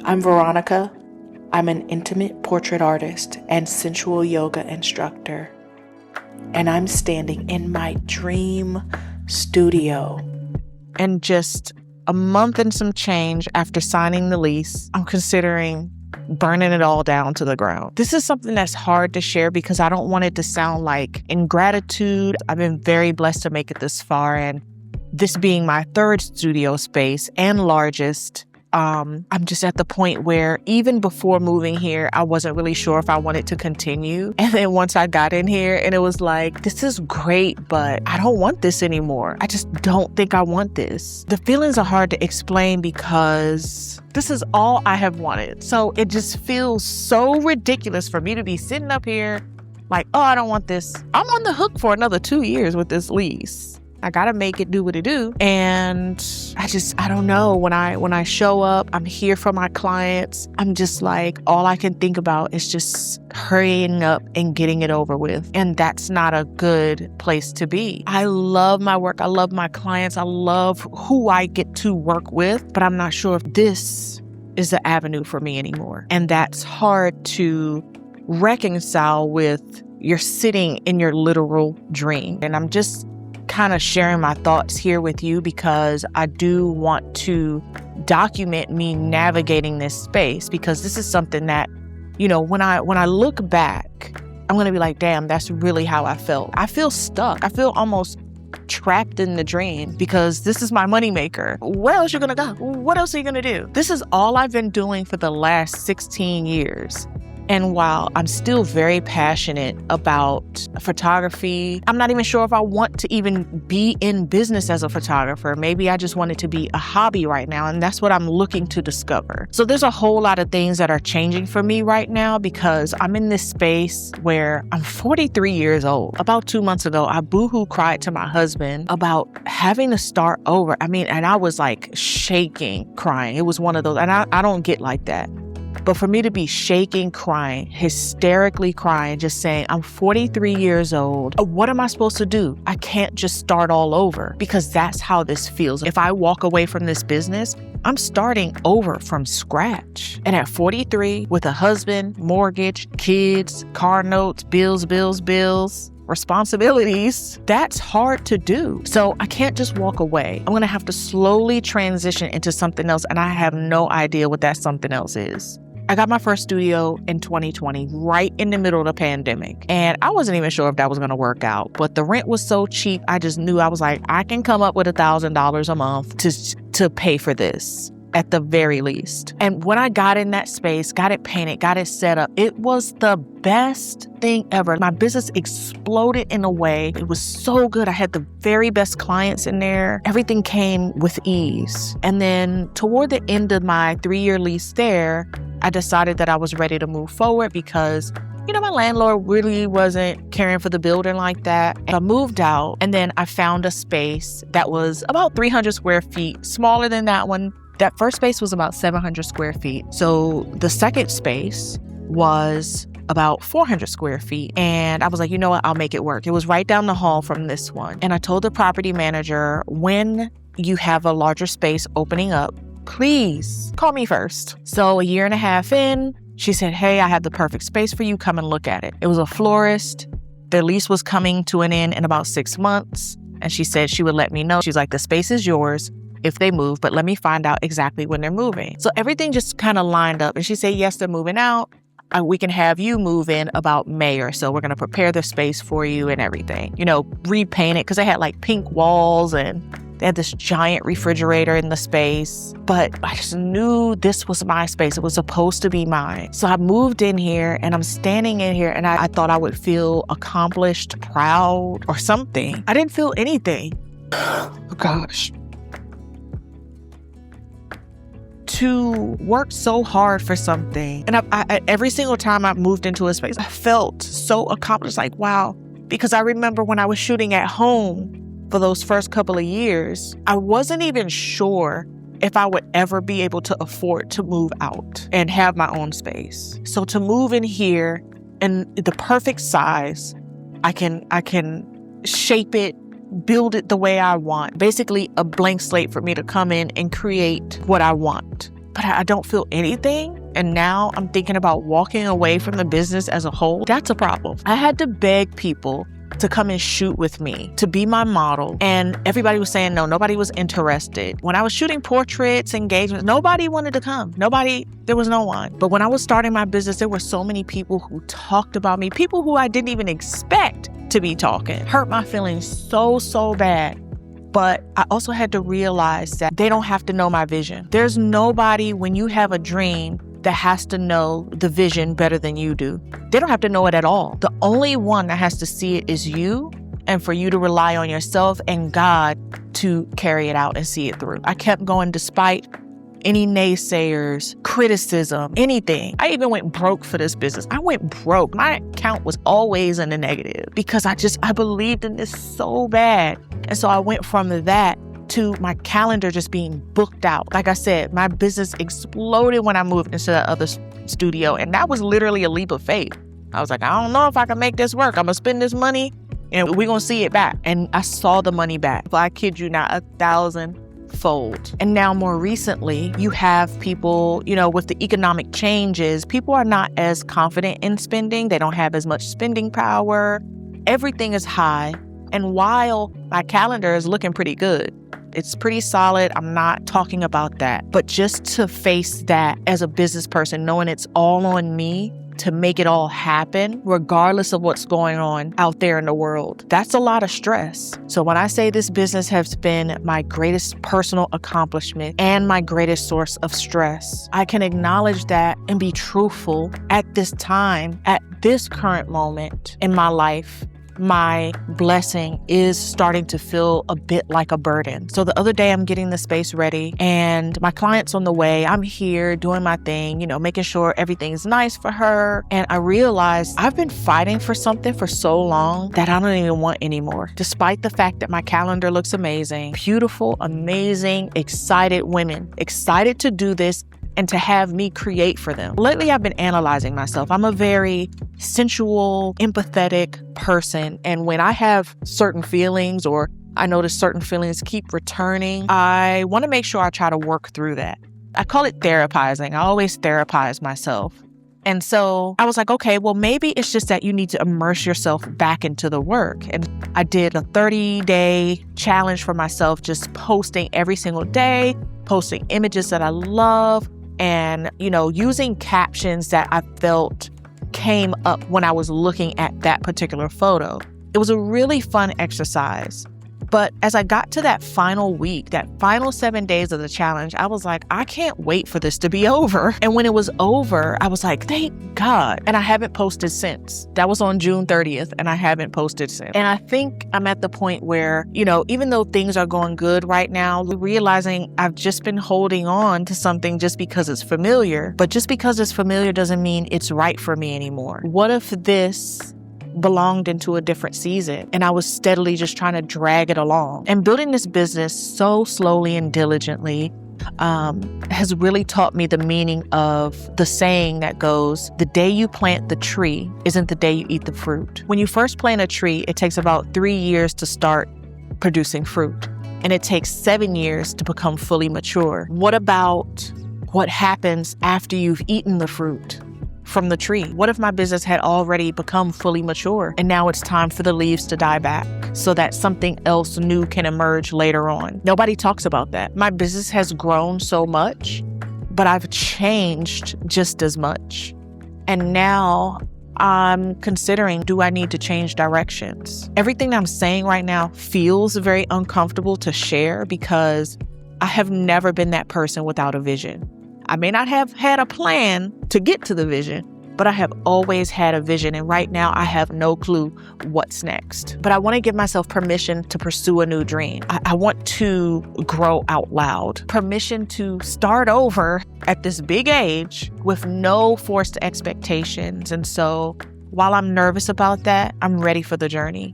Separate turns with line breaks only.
I'm Veronica. I'm an intimate portrait artist and sensual yoga instructor. And I'm standing in my dream studio.
And just a month and some change after signing the lease, I'm considering burning it all down to the ground. This is something that's hard to share because I don't want it to sound like ingratitude. I've been very blessed to make it this far, and this being my third studio space and largest, I'm just at the point where even before moving here, I wasn't really sure if I wanted to continue. And then once I got in here and it was like, this is great, but I don't want this anymore. I just don't think I want this. The feelings are hard to explain because this is all I have wanted. So it just feels so ridiculous for me to be sitting up here like, oh, I don't want this. I'm on the hook for another 2 years with this lease. I gotta make it do what it do. And I don't know. When I show up, I'm here for my clients. I'm just like, all I can think about is just hurrying up and getting it over with. And that's not a good place to be. I love my work. I love my clients. I love who I get to work with, but I'm not sure if this is the avenue for me anymore. And that's hard to reconcile with you're sitting in your literal dream. And I'm just kind of sharing my thoughts here with you because I do want to document me navigating this space, because this is something that, when I look back, I'm going to be like, damn, that's really how I felt. I feel stuck. I feel almost trapped in the dream because this is my moneymaker. Where else are you going to go? What else are you going to do? This is all I've been doing for the last 16 years. And while I'm still very passionate about photography, I'm not even sure if I want to even be in business as a photographer. Maybe I just want it to be a hobby right now, and that's what I'm looking to discover. So there's a whole lot of things that are changing for me right now because I'm in this space where I'm 43 years old. About 2 months ago, I boohoo cried to my husband about having to start over. And I was like shaking, crying. It was one of those, and I don't get like that. But for me to be shaking, crying, hysterically crying, just saying, I'm 43 years old. What am I supposed to do? I can't just start all over, because that's how this feels. If I walk away from this business, I'm starting over from scratch. And at 43, with a husband, mortgage, kids, car notes, bills, responsibilities, that's hard to do. So I can't just walk away. I'm going to have to slowly transition into something else, and I have no idea what that something else is. I got my first studio in 2020, right in the middle of the pandemic. And I wasn't even sure if that was going to work out. But the rent was so cheap, I just knew, I was like, I can come up with $1,000 a month to pay for this at the very least. And when I got in that space, got it painted, got it set up, it was the best thing ever. My business exploded in a way. It was so good. I had the very best clients in there. Everything came with ease. And then toward the end of my 3-year lease there, I decided that I was ready to move forward because, my landlord really wasn't caring for the building like that. And I moved out, and then I found a space that was about 300 square feet, smaller than that one. That first space was about 700 square feet. So the second space was about 400 square feet. And I was like, you know what? I'll make it work. It was right down the hall from this one. And I told the property manager, when you have a larger space opening up, please call me first. So a 1.5 years in, she said, hey, I have the perfect space for you. Come and look at it. It was a florist. Their lease was coming to an end in about 6 months. And she said she would let me know. She's like, the space is yours if they move, but let me find out exactly when they're moving. So everything just kind of lined up. And she said, yes, they're moving out. We can have you move in about May or so. We're going to prepare the space for you and everything. Repaint it, because they had like pink walls and they had this giant refrigerator in the space. But I just knew this was my space. It was supposed to be mine. So I moved in here, and I'm standing in here, and I thought I would feel accomplished, proud, or something. I didn't feel anything. Oh, gosh. To work so hard for something. And I every single time I moved into a space, I felt so accomplished, like, wow. Because I remember when I was shooting at home for those first couple of years, I wasn't even sure if I would ever be able to afford to move out and have my own space. So to move in here in the perfect size, I can shape it, build it the way I want. Basically a blank slate for me to come in and create what I want. but I don't feel anything. And now I'm thinking about walking away from the business as a whole. That's a problem. I had to beg people to come and shoot with me, to be my model. And everybody was saying no, nobody was interested. When I was shooting portraits, engagements, nobody wanted to come. There was no one. But when I was starting my business, there were so many people who talked about me, people who I didn't even expect to be talking. Hurt my feelings so bad. But I also had to realize that they don't have to know my vision. There's nobody, when you have a dream, that has to know the vision better than you do. They don't have to know it at all. The only one that has to see it is you, and for you to rely on yourself and God to carry it out and see it through. I kept going despite any naysayers, criticism, anything. I even went broke for this business. I went broke. My account was always in the negative because I believed in this so bad. And so I went from that to my calendar just being booked out. Like I said, my business exploded when I moved into that other studio. And that was literally a leap of faith. I was like, I don't know if I can make this work. I'm going to spend this money and we're going to see it back. And I saw the money back. I kid you not, 1,000-fold. And now more recently, you have people, with the economic changes, people are not as confident in spending. They don't have as much spending power. Everything is high. And while my calendar is looking pretty good, it's pretty solid. I'm not talking about that. But just to face that as a business person, knowing it's all on me to make it all happen, regardless of what's going on out there in the world, that's a lot of stress. So when I say this business has been my greatest personal accomplishment and my greatest source of stress, I can acknowledge that and be truthful at this time, at this current moment in my life. My blessing is starting to feel a bit like a burden. So the other day I'm getting the space ready and my client's on the way. I'm here doing my thing, making sure everything's nice for her. And I realized I've been fighting for something for so long that I don't even want anymore. Despite the fact that my calendar looks amazing, beautiful, amazing, excited women, excited to do this and to have me create for them. Lately, I've been analyzing myself. I'm a very sensual, empathetic person. And when I have certain feelings or I notice certain feelings keep returning, I want to make sure I try to work through that. I call it therapizing. I always therapize myself. And so I was like, okay, well, maybe it's just that you need to immerse yourself back into the work. And I did a 30-day challenge for myself, just posting every single day, posting images that I love, and, using captions that I felt came up when I was looking at that particular photo. It was a really fun exercise. But as I got to that final week, that final 7 days of the challenge, I was like, I can't wait for this to be over. And when it was over, I was like, thank God. And I haven't posted since. That was on June 30th, and I haven't posted since. And I think I'm at the point where, even though things are going good right now, realizing I've just been holding on to something just because it's familiar. But just because it's familiar doesn't mean it's right for me anymore. What if this belonged into a different season and I was steadily just trying to drag it along? And building this business so slowly and diligently has really taught me the meaning of the saying that goes, the day you plant the tree isn't the day you eat the fruit. When you first plant a tree, it takes about 3 years to start producing fruit, and it takes 7 years to become fully mature. What about what happens after you've eaten the fruit from the tree? What if my business had already become fully mature and now it's time for the leaves to die back so that something else new can emerge later on? Nobody talks about that. My business has grown so much, but I've changed just as much. And now I'm considering, do I need to change directions? Everything I'm saying right now feels very uncomfortable to share because I have never been that person without a vision. I may not have had a plan to get to the vision, but I have always had a vision. And right now I have no clue what's next. But I want to give myself permission to pursue a new dream. I want to grow out loud. Permission to start over at this big age with no forced expectations. And so while I'm nervous about that, I'm ready for the journey.